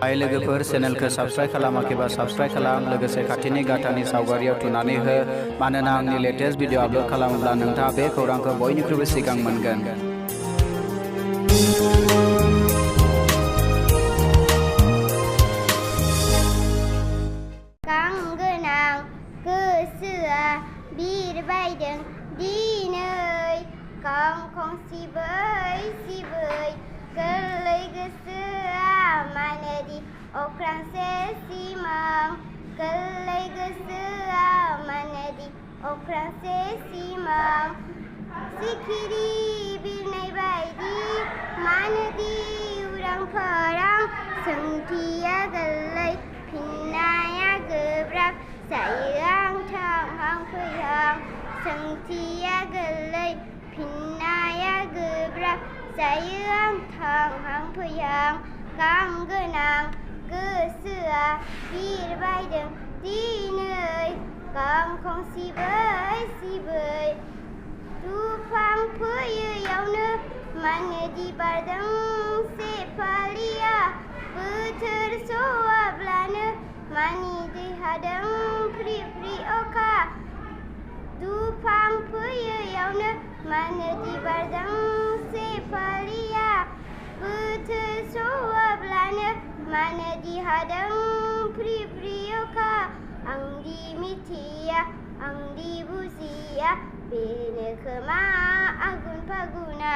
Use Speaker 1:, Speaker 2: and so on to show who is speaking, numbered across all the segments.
Speaker 1: हाय लोगोफोर चेनेलखौ subscribe खालामाखैबा subscribe खालाम लोगोसे खाथिनि गाथानि सावगारियाव थुनानै हो मानोना आंनि लेटेस्ट भिडिअ आपलोड खालामोब्ला नोंथाङा बे खौरांखौ बयनिख्रुइबो सिगां मोनगोन।
Speaker 2: गांगोनां गोसोआ बिरबायदों दिनै गांखं सिबै सिबै गोरलै गोसोआ मानोदि अख्रांसे सिमां गोरलै गोसोआ मानोदि अख्रांसे सिमां सिखिरि बिरनाय बायदि मानोदि उरां फारां सोंथिया गोरलै फिननाया गोब्राब जायो आं थांहां फैहां सोंथिया गोरलै फिननाया गोब्राब जायो आं थांहां फैहां गांगोनां गोसोआ बिरबायदों दिनै गांखं सिबै सिबै दुफां फैयैयावनो मानोदि बारदों सेफालिया बोथोर सौआब्लानो मानि दै हादों फ्रि फ्रि अखा दुफां फैयैयावनो मानोदि बारदों सेफालिया बोथोर सौआब्लानो मानोदि हादों फ्रि फ्रि अखा आंदि मिथिया आंदि बुजिया बेनो खोमा आघुन फागुना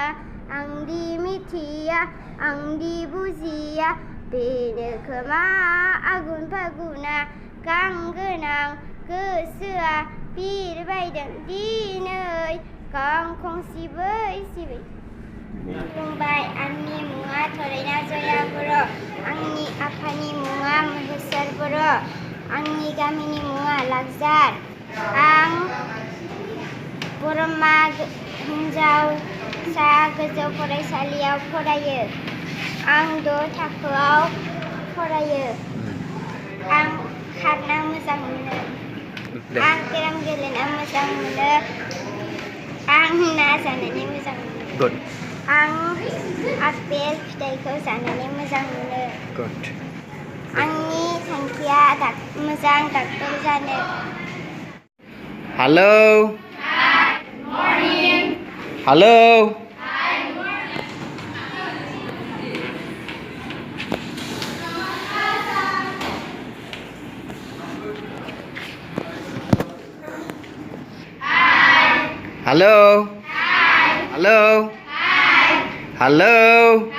Speaker 2: आंदि मिथिया आंदि बुजिया बेनो खोमा आघुन फागुना गांगोनां गोसोआ बिरबायदों दिनै गांखं सिबै सिबै खुलुमबाय आंनि मुङा थरायना जया बर' आंनि आफानि मुङा महेश्वर बर' आंनि गामिनि मुङा लागजार आं बरमा हिनजावसा गोजौ फरायसालियाव फरायो आं 6 थाखोआव फरायो आं खारना मोजां मोनो आं केराम गेलेना मोजां मोनो आं ना जानानै मोजां मोनो आं आपेल फिथाइखौ जानानै मोजां मोनो आंनि थांखिया मोजां डाक्टर जानो
Speaker 1: hello
Speaker 2: morning
Speaker 1: hello hello hello hello